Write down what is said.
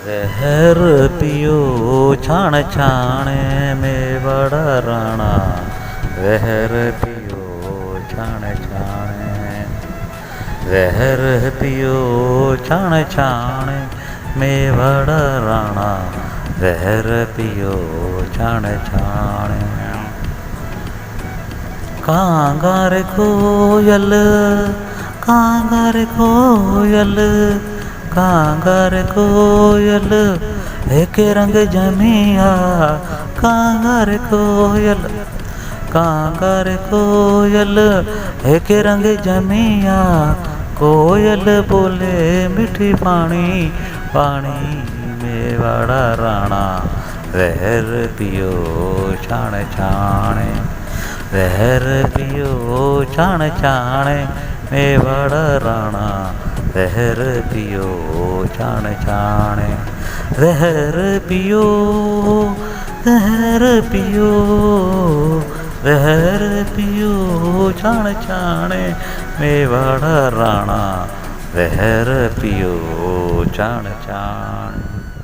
जहर पियो छाण छाणे में बड़ा राणा। जहर पियो छाण छाणे। जहर पियो छाण छाणे में बड़ा राणा। जहर पियो छाण छाणे। कांगार कोयल कांगार कोयल कांगार कोयल एक रंग जमिया। कांगार कोयल कांगार कोयल एक रंग जमिया। कोयल बोले मीठी पानी पानी में बड़ा राणा। जहर पियो छाण छाणे। जहर पियो छाण छाणे में बड़ा राणा। जहर पियो छाण छाणे। जहर पियो जहर पियो जहर पियो छाण छाणे में बड़ा राणा। जहर पियो छाण छाणे।